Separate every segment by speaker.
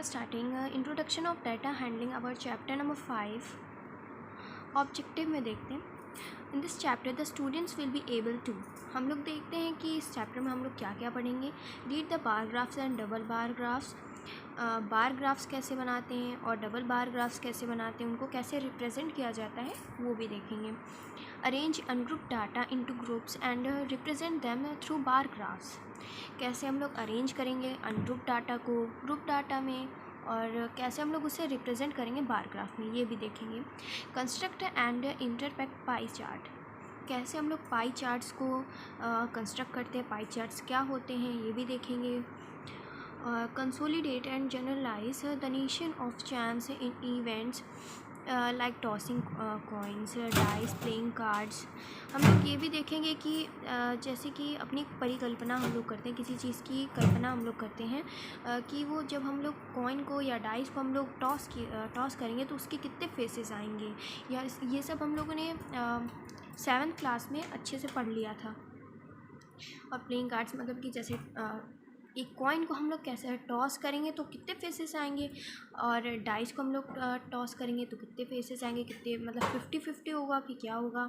Speaker 1: are starting introduction of data handling, our chapter number 5. Objective में देखते हैं. In this chapter the students will be able to. हम लोग देखते हैं कि इस चैप्टर में हम लोग क्या क्या पढ़ेंगे. Read the bar graphs and double bar graphs. Bar graphs कैसे बनाते हैं और डबल बार ग्राफ्स कैसे बनाते हैं, उनको कैसे रिप्रेजेंट किया जाता है वो भी देखेंगे. Arrange ungroup data into groups and represent them through bar graphs. कैसे हम लोग अरेंज करेंगे अनग्रुप डाटा को ग्रुप डाटा में और कैसे हम लोग उसे रिप्रेजेंट करेंगे बार ग्राफ में, ये भी देखेंगे. Construct and interpret pie chart. कैसे हम लोग पाई चार्ट्स को कंस्ट्रक्ट करते हैं, पाई चार्ट्स क्या होते हैं ये भी देखेंगे. Consolidate and generalise the notion of chance in events like tossing coins, dice, playing cards. हम लोग ये भी देखेंगे कि जैसे कि अपनी परिकल्पना हम लोग करते हैं, किसी चीज़ की कल्पना हम लोग करते हैं कि वो जब हम लोग कॉइन को या डाइस को हम लोग टॉस करेंगे तो उसके कितने फेसेस आएंगे, या ये सब हम लोगों ने 7th क्लास में अच्छे से पढ़ लिया था. और प्लेइंग कार्ड्स मतलब कि जैसे एक कॉइन को हम लोग कैसे टॉस करेंगे तो कितने फेसेस आएंगे, और डाइस को हम लोग टॉस करेंगे तो कितने फेसेस आएंगे, कितने मतलब 50-50 होगा कि क्या होगा.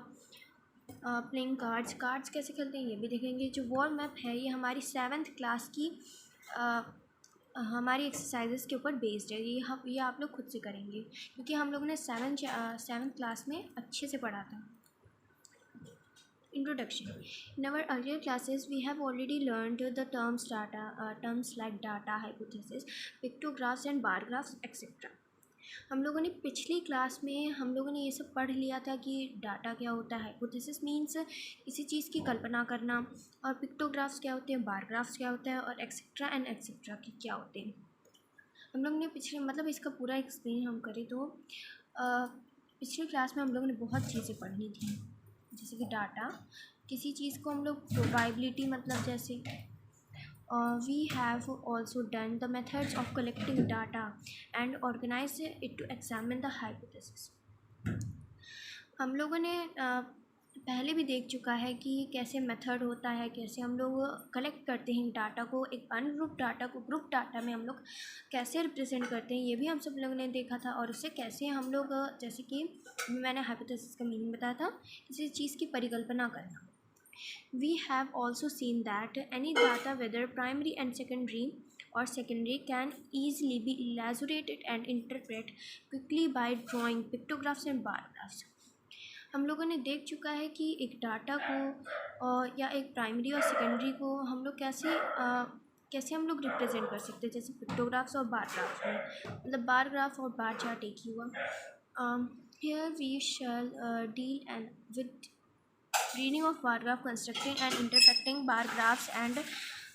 Speaker 1: प्लेइंग कार्ड्स कैसे खेलते हैं ये भी देखेंगे. जो वॉर मैप है ये हमारी 7th क्लास की हमारी एक्सरसाइजेस के ऊपर बेस्ड है. ये आप लोग खुद से करेंगे क्योंकि हम लोगों ने 7th क्लास में अच्छे से पढ़ा था. Introduction. In our earlier classes, we have already learned the terms like data, hypothesis, pictographs and bar graphs, etc. हम लोगों ने पिछली क्लास में हम लोगों ने ये सब पढ़ लिया था कि डाटा क्या होता है, हाइपोथेसिस मीन्स किसी चीज़ की कल्पना करना, और पिक्टोग्राफ्स क्या होते हैं, बार ग्राफ्स क्या होता है, और एक्सेट्रा एंड एक्सेट्रा की क्या होते हैं. हम लोग ने पिछले मतलब इसका पूरा एक्सप्लेन हम करें तो पिछली क्लास में हम लोगों ने बहुत चीज़ें पढ़नी थी. जैसे कि डाटा, किसी चीज़ को हम लोग प्रोबेबिलिटी मतलब जैसे we have also done the methods of collecting data and organise it to examine the hypothesis. हम लोगों ने पहले भी देख चुका है कि कैसे मेथड होता है, कैसे हम लोग कलेक्ट करते हैं डाटा को, एक अनग्रुप डाटा को ग्रुप डाटा में हम लोग कैसे रिप्रेजेंट करते हैं ये भी हम सब लोगों ने देखा था. और उससे कैसे हम लोग जैसे कि मैंने हाइपोथेसिस का मीनिंग बताया था, किसी चीज़ की परिकल्पना करना. We have also seen that any data whether primary and secondary और secondary can easily be elaborated and interpret quickly by drawing pictographs and bar graphs. हम लोगों ने देख चुका है कि एक डाटा को या एक प्राइमरी और सेकेंडरी को हम लोग कैसे हम लोग रिप्रेजेंट कर सकते हैं, जैसे पिक्टोग्राफ्स और बार ग्राफ्स में. मतलब बार ग्राफ और बार चार्ट एक ही हुआ. Here we shall deal and with reading of bar graph, constructing and interpreting bar graphs and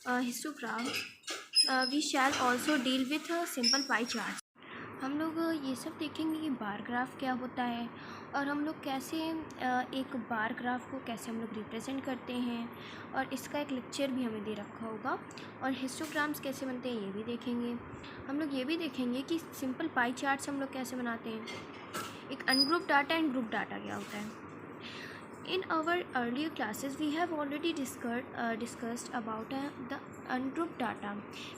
Speaker 1: histogram. We shall also deal with simple pie chart. हम लोग ये सब देखेंगे कि बार ग्राफ क्या होता है और हम लोग कैसे एक बार ग्राफ को कैसे हम लोग रिप्रेजेंट करते हैं, और इसका एक लेक्चर भी हमें दे रखा होगा. और हिस्टोग्राम्स कैसे बनते हैं ये भी देखेंगे. हम लोग ये भी देखेंगे कि सिंपल पाई चार्ट्स हम लोग कैसे बनाते हैं, एक ungroup data and group data क्या होता है. In our earlier classes, we have already discussed about the ungrouped data.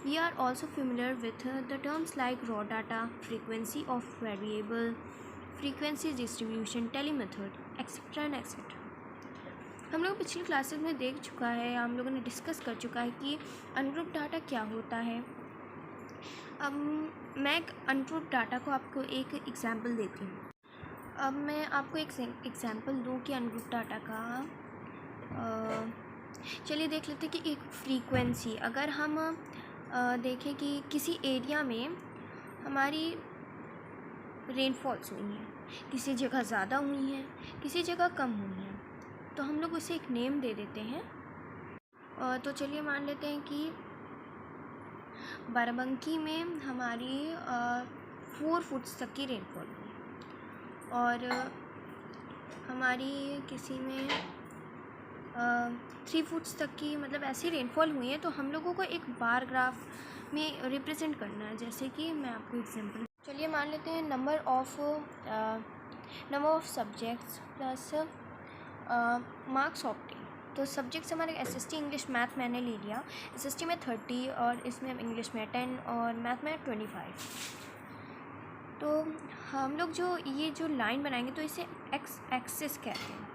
Speaker 1: We are also familiar with the terms like raw data, frequency of variable, frequency distribution, telemethod, etc. and etc. हम लोग पिछली classes में देख चुका है, हम लोगों ने डिस्कस कर चुका है कि अनग्रुप्ड डाटा क्या होता है. अब मैं एक अनग्रुप्ड डाटा को आपको एक एग्जांपल देती हूँ. अब मैं आपको एक एग्जांपल दूँ कि अनग्रुप डाटा का. चलिए देख लेते हैं कि एक फ्रीक्वेंसी, अगर हम देखें कि किसी एरिया में हमारी रेनफॉल्स हुई हैं, किसी जगह ज़्यादा हुई हैं, किसी जगह कम हुई हैं, तो हम लोग उसे एक नेम दे देते हैं. तो चलिए मान लेते हैं कि बाराबंकी में हमारी 4 फुट तक की रेनफॉल हुई, और हमारी किसी में 3 फुट्स तक की मतलब ऐसी रेनफॉल हुई है. तो हम लोगों को एक बार ग्राफ में रिप्रेजेंट करना है. जैसे कि मैं आपको एग्जांपल, चलिए मान लेते हैं number of subjects plus marks obtain. तो सब्जेक्ट्स हमारे SST इंग्लिश मैथ मैंने ले लिया। SST में 30 और इसमें इंग्लिश में 10 और मैथ में 25। तो हम लोग ये जो लाइन बनाएंगे तो इसे एक्सिस कहते हैं।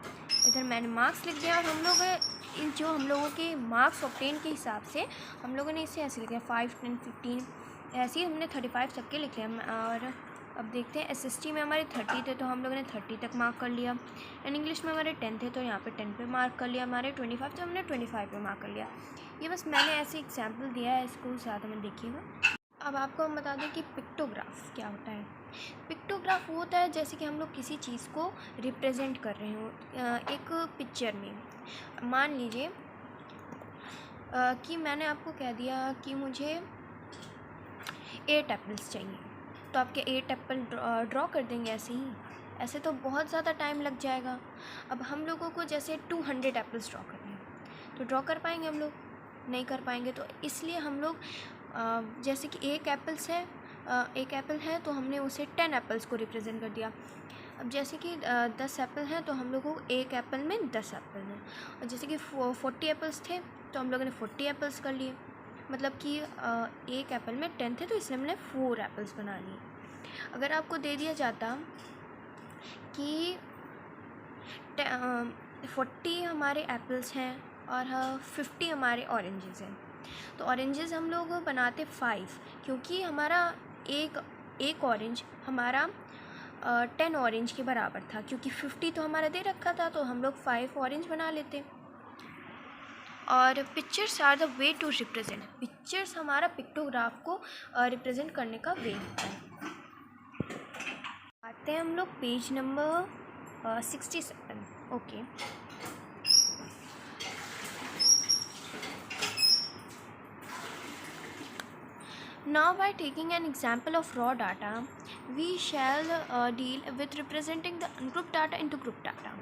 Speaker 1: इधर मैंने मार्क्स लिख दिया और हम लोगों के मार्क्स ऑब्टेन के हिसाब से हम लोगों ने इसे ऐसे लिखा 5, 10, 15 ऐसे ही हमने 35 तक के लिख लिया। और अब देखते हैं SST में हमारे 30 थे तो हम लोगों ने 30 तक मार्क कर लिया। एंड इंग्लिश में हमारे 10 थे तो यहाँ पे 10 पे मार्क कर लिया। हमारे 25 तो हमने 25 पे मार्क कर लिया। ये बस मैंने ऐसे एग्जाम्पल दिया है, इसको ज़्यादा मत देखिएगा। अब आपको हम बता दें कि पिक्टोग्राफ क्या होता है। पिक्टोग्राफ वो होता है जैसे कि हम लोग किसी चीज़ को रिप्रेजेंट कर रहे हों एक पिक्चर में। मान लीजिए कि मैंने आपको कह दिया कि मुझे 8 एप्पल्स चाहिए, तो आपके 8 एप्पल ड्रॉ कर देंगे ऐसे ही। ऐसे तो बहुत ज़्यादा टाइम लग जाएगा। अब हम लोगों को जैसे 200 एप्पल्स ड्रॉ करने हैं तो ड्रॉ कर पाएंगे हम लोग? नहीं कर पाएंगे। तो इसलिए हम लोग जैसे कि एक एप्पल है तो हमने उसे 10 एप्पल्स को रिप्रेजेंट कर दिया। अब जैसे कि 10 एप्पल हैं तो हम लोगों को एक एप्पल में 10 एप्पल हैं। और जैसे कि 40 एप्पल्स थे तो हम लोगों ने 40 एप्पल्स कर लिए। मतलब कि एक एप्पल में 10 थे तो इसलिए हमने 4 एप्पल्स बना लिए। अगर आपको दे दिया जाता कि 40 हमारे एप्पल्स हैं और 50 हमारे ऑरेंजेस हैं, तो ऑरेंजेस हम लोग बनाते 5, क्योंकि हमारा एक ऑरेंज हमारा 10 ऑरेंज के बराबर था, क्योंकि 50 तो हमारा दे रखा था तो हम लोग 5 ऑरेंज बना लेते। और pictures are the way to represent, pictures हमारा पिक्टोग्राफ को रिप्रेजेंट करने का वे होता है। आते हैं हम लोग page number 67। Okay, now by taking an example of raw data we shall deal with representing the ungrouped data into group data।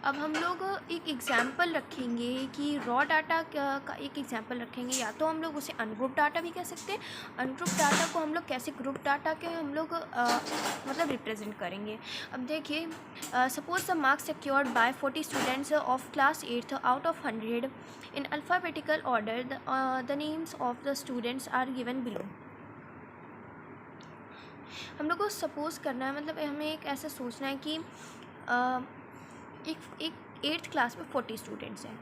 Speaker 1: अब हम लोग एक एग्जाम्पल रखेंगे कि रॉ डाटा का एक एग्जाम्पल रखेंगे, या तो हम लोग उसे अनग्रुप डाटा भी कह सकते हैं। अनग्रुप डाटा को हम लोग कैसे ग्रुप डाटा के हम लोग मतलब रिप्रेजेंट करेंगे। अब देखिए, suppose the marks secured by 40 students of class 8th out of 100 in alphabetical order, the names of the students are given below. हम लोग को सपोज़ करना है, मतलब हमें एक ऐसा सोचना है कि एक 8th क्लास में 40 स्टूडेंट्स हैं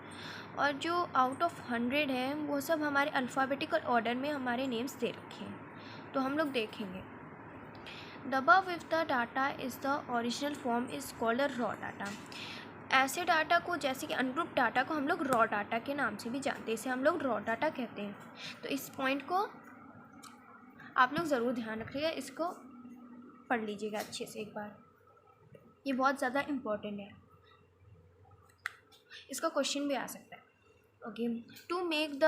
Speaker 1: और जो आउट ऑफ 100 हैं वो सब हमारे अल्फ़ाबेटिकल ऑर्डर में हमारे नेम्स दे रखे हैं। तो हम लोग देखेंगे the above if the data is the original form is called a raw data. ऐसे डाटा को, जैसे कि अनग्रुप डाटा को हम लोग रॉ डाटा के नाम से भी जानते हैं, इसे हम लोग रॉ डाटा कहते हैं। तो इस पॉइंट को आप लोग ज़रूर ध्यान रखिएगा, इसको पढ़ लीजिएगा अच्छे से एक बार, ये बहुत ज़्यादा इम्पोर्टेंट है, इसका क्वेश्चन भी आ सकता है। Okay, to make the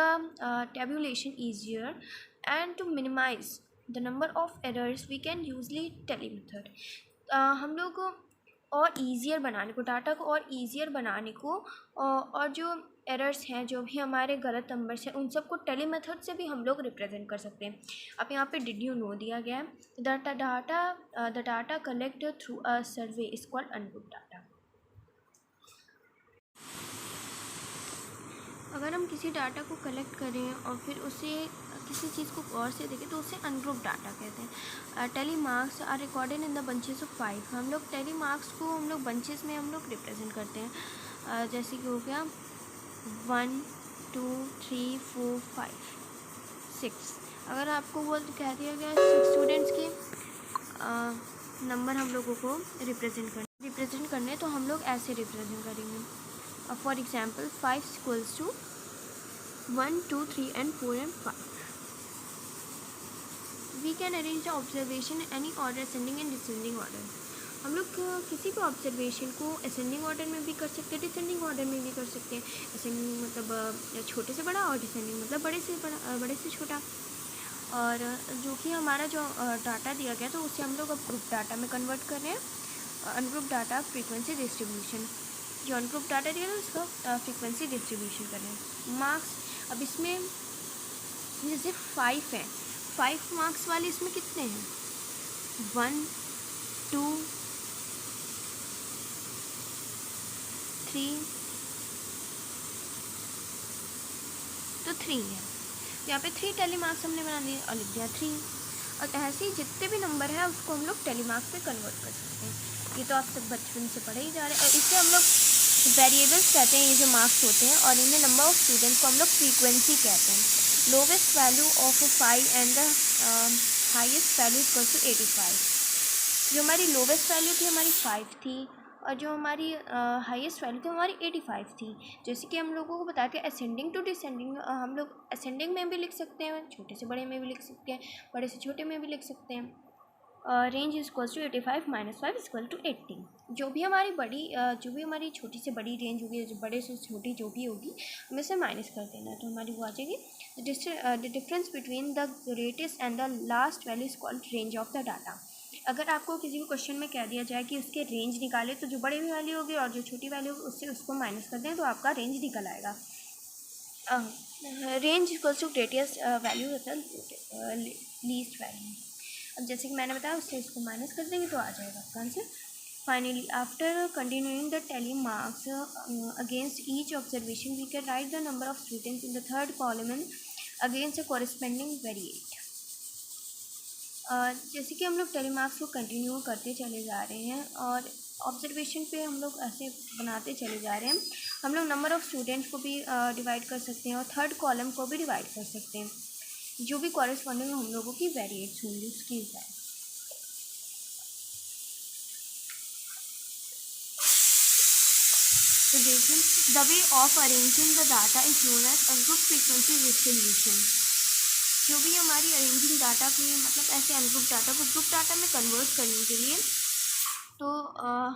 Speaker 1: tabulation easier and to minimise the number of errors we can usually tally method. हम लोग और ईजियर बनाने को, डाटा को और ईजियर बनाने को, और जो एरर्स हैं, जो भी हमारे गलत नंबर्स हैं, उन सब को टेली मेथड से भी हम लोग रिप्रेजेंट कर सकते हैं। अब यहाँ पे डिड यू नो दिया गया है, the data collect through a survey is called ungroup data. अगर हम किसी डाटा को कलेक्ट करें और फिर उसे किसी चीज़ को गौर से देखें तो उसे अनग्रुप डाटा कहते हैं। Tally marks are recorded in the bunches of 5। हम लोग टेली मार्क्स को हम लोग बंचेस में हम लोग रिप्रेजेंट करते हैं। जैसे कि हो गया 1 2 3 4 5 6। अगर आपको वो कह दिया गया 6 स्टूडेंट्स के नंबर हम लोगों को रिप्रेजेंट करने, तो हम लोग ऐसे रिप्रेजेंट करेंगे। For example 5 equals to 1 2 3 and 4 and 5। We can arrange the observation any order, ascending and descending order. हम लोग किसी भी ऑब्जर्वेशन को असेंडिंग ऑर्डर में भी कर सकते हैं, डिसेंडिंग ऑर्डर में भी कर सकते हैं। असेंडिंग मतलब छोटे से बड़ा और डिसेंडिंग मतलब बड़े से छोटा। और जो कि हमारा जो डाटा दिया गया तो उसे हम लोग अब ग्रुप डाटा में कन्वर्ट कर रहे हैं। अनग्रुप डाटा फ्रीक्वेंसी डिस्ट्रीब्यूशन, जो अनग्रुप डाटा दिया था उसका फ्रीक्वेंसी डिस्ट्रीब्यूशन कर रहे हैं। मार्क्स, अब इसमें जैसे 5 हैं, 5 मार्क्स वाले इसमें कितने हैं? 1 2 3 तो 3 है। यहाँ पे 3 टेली मार्क्स हमने बना दिए और लिख दिया 3। और ऐसे ही जितने भी नंबर है उसको हम लोग टेली मार्क्स पे कन्वर्ट कर सकते हैं। ये तो आप सब बचपन से पढ़े ही जा रहे हैं। और इससे हम लोग वेरिएबल्स कहते हैं ये जो मार्क्स होते हैं, और इनमें नंबर ऑफ स्टूडेंट्स को हम लोग फ्रीक्वेंसी कहते हैं। Lowest value of 5 and the highest value equal to 85। जो हमारी लोवेस्ट वैल्यू थी हमारी 5 थी, और जो हमारी हाईएस्ट वैल्यू थी हमारी 85 थी। जैसे कि हम लोगों को बताया कि असेंडिंग टू डिसेंडिंग हम लोग असेंडिंग में भी लिख सकते हैं, छोटे से बड़े में भी लिख सकते हैं, बड़े से छोटे में भी लिख सकते हैं। Range equal to 85 - 5 equal to 80। जो भी हमारी छोटी से बड़ी रेंज होगी, जो बड़े से छोटी जो भी होगी, हमें से माइनस कर देना, तो हमारी वो आ जाएगी the difference between the greatest and the last value is called range of the data. अगर आपको किसी भी क्वेश्चन में कह दिया जाए कि उसके रेंज निकाले, तो जो बड़ी वैल्यू होगी और जो छोटी वैल्यू होगी उससे उसको माइनस कर दें तो आपका रेंज निकल आएगा। Range equals to greatest value least value. अब जैसे कि मैंने बताया उससे उसको माइनस कर देंगे तो आ जाएगा आपका answer. Finally after continuing the tally marks against each observation we can write the number of students in the third column against the corresponding variate. जैसे कि हम लोग टेली मार्क्स को कंटिन्यू करते चले जा रहे हैं और ऑब्जर्वेशन पे हम लोग ऐसे बनाते चले जा रहे हैं। हम लोग नंबर ऑफ़ स्टूडेंट्स को भी डिवाइड कर सकते हैं और थर्ड कॉलम को भी डिवाइड कर सकते हैं, जो भी कॉरेस्पॉन्डिंग हम लोगों की वेरिएट्स होंगी उसकी हिसाब। तो देखिए, the way of arranging the data is known as ungroup frequency distribution. जो भी हमारी अरेंजिंग डाटा की मतलब ऐसे अनग्रुप डाटा को ग्रुप डाटा में कन्वर्ट करने के लिए, तो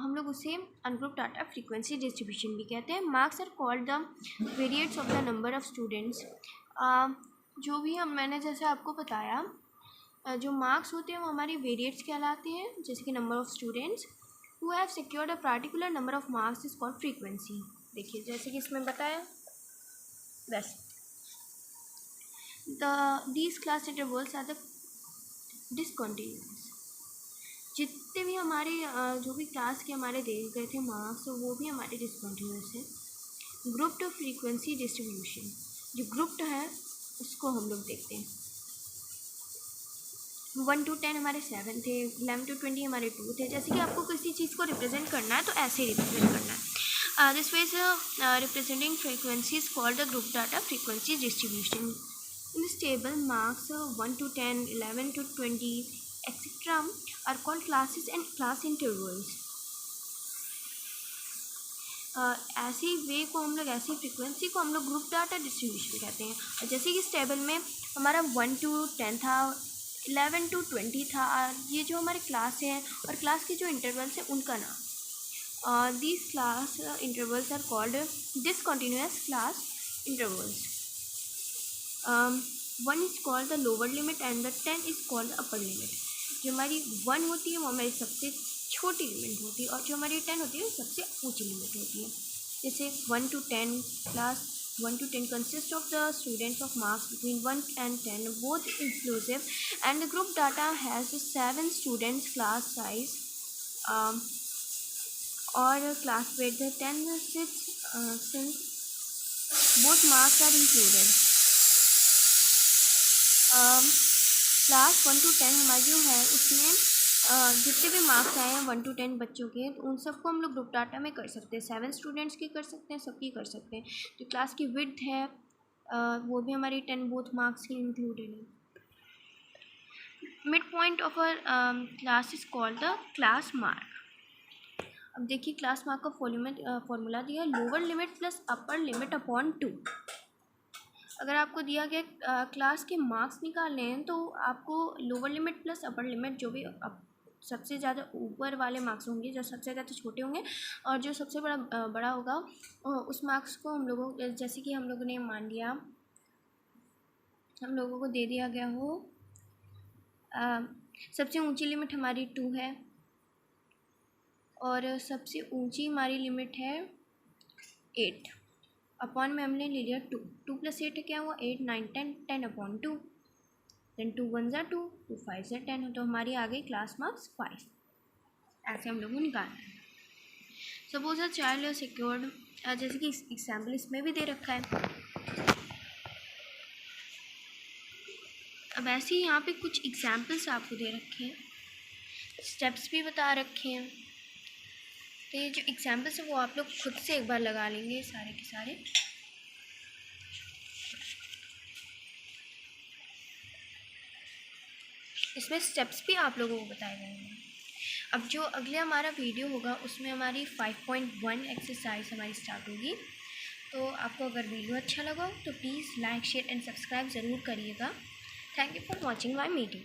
Speaker 1: हम लोग उसे अनग्रुप डाटा फ्रीक्वेंसी डिस्ट्रीब्यूशन भी कहते हैं। Marks are called the variates of the number of students. जो भी मैंने जैसे आपको बताया, जो मार्क्स होते हैं वो हमारी वेरिएट्स कहलाते हैं, जैसे कि number of students who have secured a particular number of marks is called frequency. देखिए जैसे कि इसमें बताया वैसे these class intervals are the discontinuous। जितने भी हमारे जो भी क्लास के हमारे दे गए थे मार्क्स, तो वो भी हमारे डिसकंटिन्यूस है। ग्रुप्ड फ्रीक्वेंसी डिस्ट्रीब्यूशन, जो ग्रुप्ड है उसको हम लोग देखते हैं। 1 to 10 हमारे 7 थे, 11 to 20 हमारे 2 थे। जैसे कि आपको किसी चीज़ को रिप्रेजेंट करना है तो ऐसे ही रिप्रेजेंट करना है। This way representing frequency is called the group data frequency distribution. In this table, marks 1 to 10, 11 to 20, etc. are called classes and class intervals। ऐसी वे को हम लोग, ऐसी फ्रीक्वेंसी को हम लोग ग्रुप डाटा डिस्ट्रीब्यूशन कहते हैं। और जैसे कि इस टेबल में हमारा 1 to 10 था, 11 to 20 था, ये जो हमारे क्लास हैं और क्लास के जो इंटरवल्स हैं उनका नाम। These class intervals are called discontinuous class intervals. 1 is called the lower limit and the 10 is called the upper limit। जो हमारी 1 होती है वो हमारी सबसे छोटी लिमिट होती है, और जो हमारी 10 होती है वो सबसे ऊंची लिमिट होती है। जैसे 1 to 10 class 1 to 10 consist of the students of marks between 1 and 10 both inclusive, and the group data has 7 students class size or class width 10 since both marks are included। Class 1 to 10 हमारी जो है उसमें जितने भी marks आए हैं 1 to 10 बच्चों के, तो उन सबको हम लोग ग्रुप डाटा में कर सकते हैं। 7 स्टूडेंट्स की कर सकते हैं, सबकी कर सकते हैं। जो क्लास की विड्थ है वो भी हमारी 10 बोथ मार्क्स की इंक्लूडेड है। Mid point of a class is called the class mark. अब देखिए क्लास मार्क का फॉर्मूला दिया, lower limit plus upper limit upon 2। अगर आपको दिया गया क्लास के मार्क्स निकालने हैं तो आपको lower limit plus upper limit, जो भी सबसे ज़्यादा ऊपर वाले मार्क्स होंगे, जो सबसे ज़्यादा छोटे होंगे, और जो सबसे बड़ा होगा उस मार्क्स को हम लोगों, जैसे कि हम लोगों ने मान लिया हम लोगों को दे दिया गया हो सबसे ऊंची लिमिट हमारी 2 है और सबसे ऊंची हमारी लिमिट है 8। अपॉन में हमने ले लिया 2 + 8 क्या हुआ 8 9 10 10 अपॉन 2, देन 2 1 = 2 2 5 = 10, तो हमारी आ गई क्लास मार्क्स 5। ऐसे हम लोग को निकालना है। सपोज अ चाइल्ड सिक्योर्ड, जैसे कि एग्जाम्पल इसमें भी दे रखा है। वैसे ही यहाँ पे कुछ एग्जाम्पल्स आपको दे रखे हैं, स्टेप्स भी बता रखे हैं। तो ये जो एग्जाम्पल्स हैं वो आप लोग खुद से एक बार लगा लेंगे सारे के सारे। इसमें स्टेप्स भी आप लोगों को बताए गए हैं। अब जो अगले हमारा वीडियो होगा उसमें हमारी 5.1 एक्सरसाइज हमारी स्टार्ट होगी। तो आपको अगर वीडियो अच्छा लगा तो please like share and subscribe ज़रूर करिएगा। Thank you for watching my meeting.